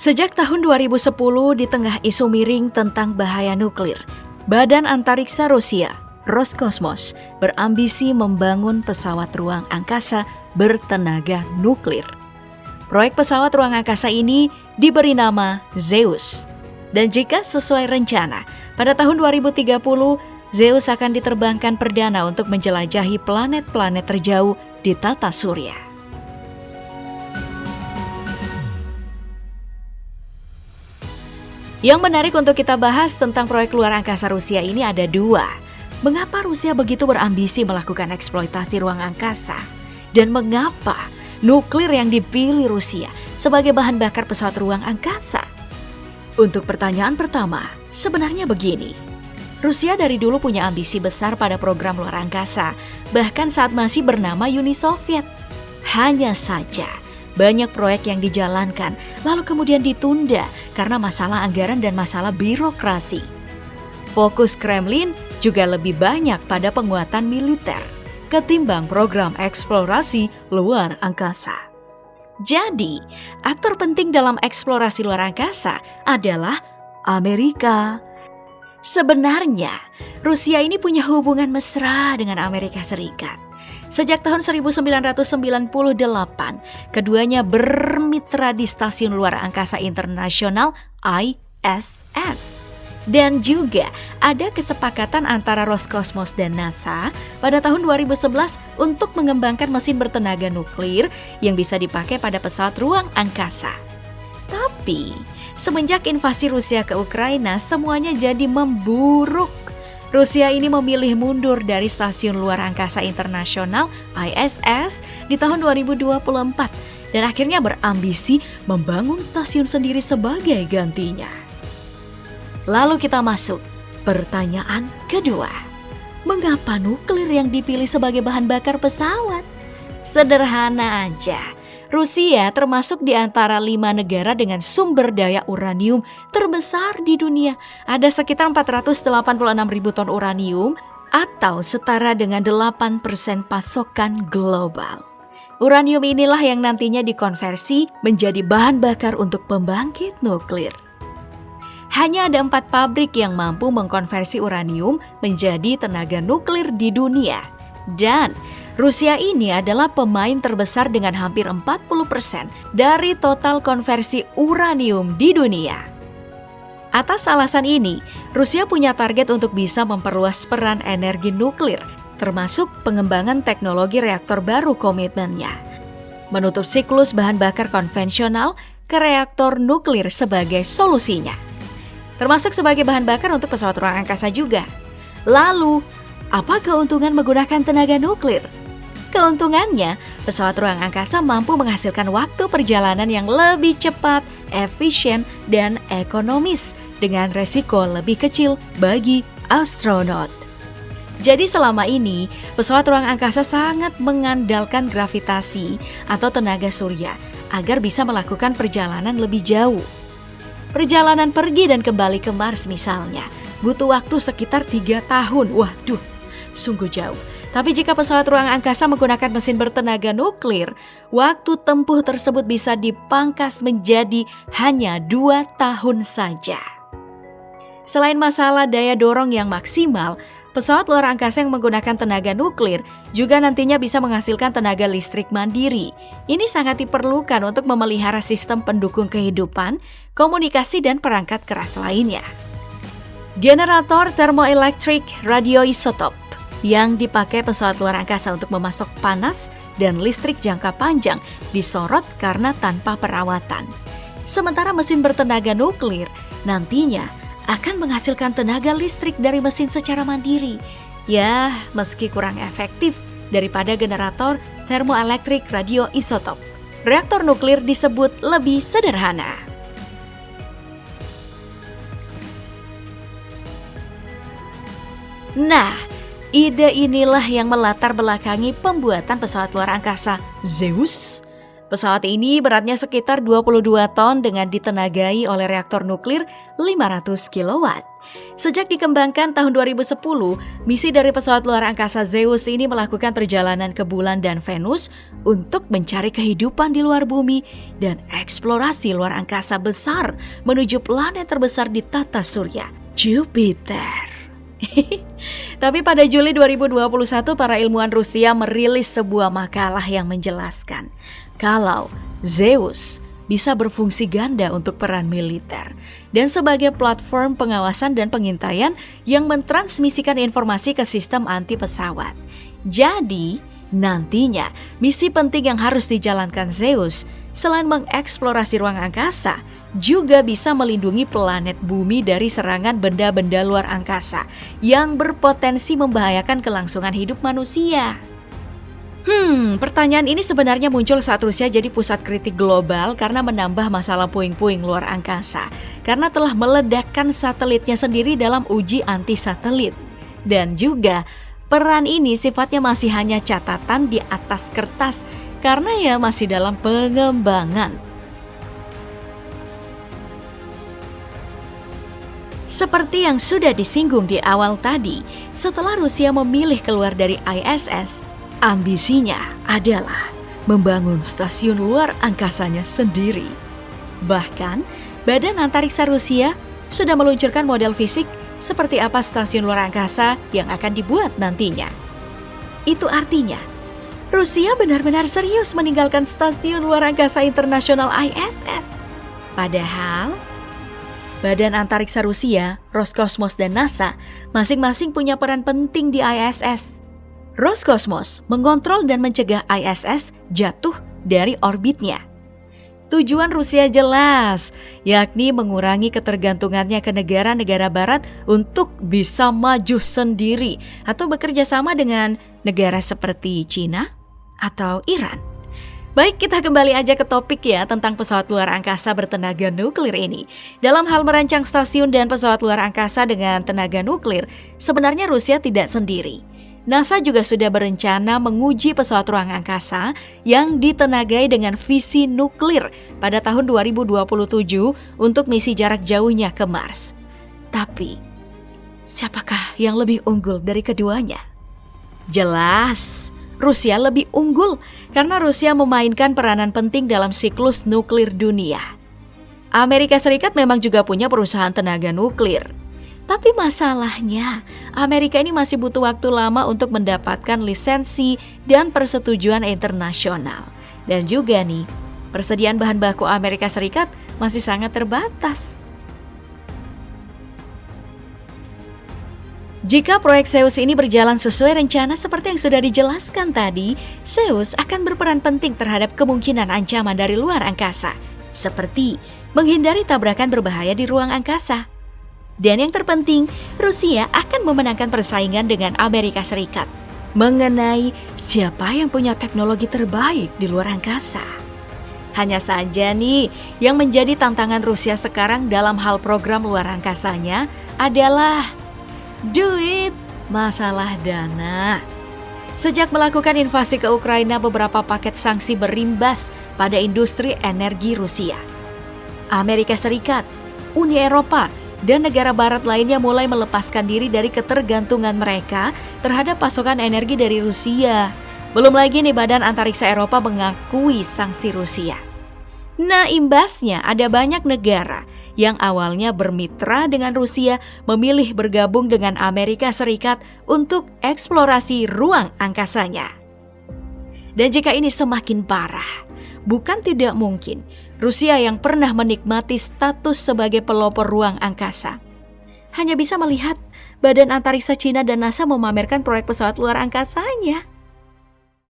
Sejak tahun 2010 di tengah isu miring tentang bahaya nuklir, Badan Antariksa Rusia, Roskosmos, berambisi membangun pesawat ruang angkasa bertenaga nuklir. Proyek pesawat ruang angkasa ini diberi nama Zeus. Dan jika sesuai rencana, pada tahun 2030, Zeus akan diterbangkan perdana untuk menjelajahi planet-planet terjauh di tata surya. Yang menarik untuk kita bahas tentang proyek luar angkasa Rusia ini ada dua. Mengapa Rusia begitu berambisi melakukan eksploitasi ruang angkasa? Dan mengapa nuklir yang dipilih Rusia sebagai bahan bakar pesawat ruang angkasa? Untuk pertanyaan pertama, sebenarnya begini. Rusia dari dulu punya ambisi besar pada program luar angkasa, bahkan saat masih bernama Uni Soviet. Hanya saja, banyak proyek yang dijalankan, lalu kemudian ditunda karena masalah anggaran dan masalah birokrasi. Fokus Kremlin juga lebih banyak pada penguatan militer ketimbang program eksplorasi luar angkasa. Jadi, aktor penting dalam eksplorasi luar angkasa adalah Amerika. Sebenarnya, Rusia ini punya hubungan mesra dengan Amerika Serikat. Sejak tahun 1998, keduanya bermitra di Stasiun Luar Angkasa Internasional ISS. Dan juga ada kesepakatan antara Roskosmos dan NASA pada tahun 2011 untuk mengembangkan mesin bertenaga nuklir yang bisa dipakai pada pesawat ruang angkasa. Tapi, semenjak invasi Rusia ke Ukraina, semuanya jadi memburuk. Rusia ini memilih mundur dari Stasiun Luar Angkasa Internasional ISS di tahun 2024 dan akhirnya berambisi membangun stasiun sendiri sebagai gantinya. Lalu kita masuk pertanyaan kedua. Mengapa nuklir yang dipilih sebagai bahan bakar pesawat? Sederhana aja. Rusia termasuk di antara 5 negara dengan sumber daya uranium terbesar di dunia. Ada sekitar 486.000 ton uranium atau setara dengan 8% pasokan global. Uranium inilah yang nantinya dikonversi menjadi bahan bakar untuk pembangkit nuklir. Hanya ada 4 pabrik yang mampu mengkonversi uranium menjadi tenaga nuklir di dunia. Dan Rusia ini adalah pemain terbesar dengan hampir 40% dari total konversi uranium di dunia. Atas alasan ini, Rusia punya target untuk bisa memperluas peran energi nuklir, termasuk pengembangan teknologi reaktor baru komitmennya. Menutup siklus bahan bakar konvensional ke reaktor nuklir sebagai solusinya. Termasuk sebagai bahan bakar untuk pesawat ruang angkasa juga. Lalu, apa keuntungan menggunakan tenaga nuklir? Keuntungannya, pesawat ruang angkasa mampu menghasilkan waktu perjalanan yang lebih cepat, efisien, dan ekonomis dengan resiko lebih kecil bagi astronot. Jadi selama ini, pesawat ruang angkasa sangat mengandalkan gravitasi atau tenaga surya agar bisa melakukan perjalanan lebih jauh. Perjalanan pergi dan kembali ke Mars misalnya, butuh waktu sekitar 3 tahun. Waduh, sungguh jauh. Tapi jika pesawat ruang angkasa menggunakan mesin bertenaga nuklir, waktu tempuh tersebut bisa dipangkas menjadi hanya 2 tahun saja. Selain masalah daya dorong yang maksimal, pesawat luar angkasa yang menggunakan tenaga nuklir juga nantinya bisa menghasilkan tenaga listrik mandiri. Ini sangat diperlukan untuk memelihara sistem pendukung kehidupan, komunikasi, dan perangkat keras lainnya. Generator termoelektrik radioisotop yang dipakai pesawat luar angkasa untuk memasok panas dan listrik jangka panjang disorot karena tanpa perawatan. Sementara mesin bertenaga nuklir nantinya akan menghasilkan tenaga listrik dari mesin secara mandiri. Ya, meski kurang efektif daripada generator termoelektrik radioisotop, reaktor nuklir disebut lebih sederhana. Nah, ide inilah yang melatar belakangi pembuatan pesawat luar angkasa Zeus Pesawat ini beratnya sekitar 22 ton dengan ditenagai oleh reaktor nuklir 500 kilowatt. Sejak dikembangkan tahun 2010, misi dari pesawat luar angkasa Zeus ini melakukan perjalanan ke bulan dan Venus untuk mencari kehidupan di luar bumi dan eksplorasi luar angkasa besar menuju planet terbesar di tata surya, Jupiter. Tapi pada Juli 2021, para ilmuwan Rusia merilis sebuah makalah yang menjelaskan kalau Zeus bisa berfungsi ganda untuk peran militer dan sebagai platform pengawasan dan pengintaian yang mentransmisikan informasi ke sistem anti pesawat. Jadi, nantinya misi penting yang harus dijalankan Zeus selain mengeksplorasi ruang angkasa juga bisa melindungi planet bumi dari serangan benda-benda luar angkasa yang berpotensi membahayakan kelangsungan hidup manusia. Pertanyaan ini sebenarnya muncul saat Rusia jadi pusat kritik global karena menambah masalah puing-puing luar angkasa karena telah meledakkan satelitnya sendiri dalam uji anti-satelit. Dan juga peran ini sifatnya masih hanya catatan di atas kertas karena ya masih dalam pengembangan. Seperti yang sudah disinggung di awal tadi, setelah Rusia memilih keluar dari ISS, ambisinya adalah membangun stasiun luar angkasanya sendiri. Bahkan, Badan Antariksa Rusia sudah meluncurkan model fisik seperti apa stasiun luar angkasa yang akan dibuat nantinya. Itu artinya, Rusia benar-benar serius meninggalkan stasiun luar angkasa internasional ISS. Padahal, Badan Antariksa Rusia, Roskosmos dan NASA masing-masing punya peran penting di ISS. Roskosmos mengontrol dan mencegah ISS jatuh dari orbitnya. Tujuan Rusia jelas, yakni mengurangi ketergantungannya ke negara-negara barat untuk bisa maju sendiri atau bekerja sama dengan negara seperti China atau Iran. Baik, kita kembali aja ke topik ya tentang pesawat luar angkasa bertenaga nuklir ini. Dalam hal merancang stasiun dan pesawat luar angkasa dengan tenaga nuklir, sebenarnya Rusia tidak sendiri. NASA juga sudah berencana menguji pesawat ruang angkasa yang ditenagai dengan visi nuklir pada tahun 2027 untuk misi jarak jauhnya ke Mars. Tapi, siapakah yang lebih unggul dari keduanya? Jelas, Rusia lebih unggul karena Rusia memainkan peranan penting dalam siklus nuklir dunia. Amerika Serikat memang juga punya perusahaan tenaga nuklir. Tapi masalahnya, Amerika ini masih butuh waktu lama untuk mendapatkan lisensi dan persetujuan internasional. Dan juga nih, persediaan bahan baku Amerika Serikat masih sangat terbatas. Jika proyek Zeus ini berjalan sesuai rencana seperti yang sudah dijelaskan tadi, Zeus akan berperan penting terhadap kemungkinan ancaman dari luar angkasa, seperti menghindari tabrakan berbahaya di ruang angkasa. Dan yang terpenting, Rusia akan memenangkan persaingan dengan Amerika Serikat mengenai siapa yang punya teknologi terbaik di luar angkasa. Hanya saja nih, yang menjadi tantangan Rusia sekarang dalam hal program luar angkasanya adalah duit, masalah dana. Sejak melakukan invasi ke Ukraina, beberapa paket sanksi berimbas pada industri energi Rusia. Amerika Serikat, Uni Eropa, dan negara barat lainnya mulai melepaskan diri dari ketergantungan mereka terhadap pasokan energi dari Rusia. Belum lagi nih Badan Antariksa Eropa mengakui sanksi Rusia. Nah, imbasnya ada banyak negara yang awalnya bermitra dengan Rusia memilih bergabung dengan Amerika Serikat untuk eksplorasi ruang angkasanya. Dan jika ini semakin parah, bukan tidak mungkin Rusia yang pernah menikmati status sebagai pelopor ruang angkasa hanya bisa melihat Badan Antariksa Cina dan NASA memamerkan proyek pesawat luar angkasanya.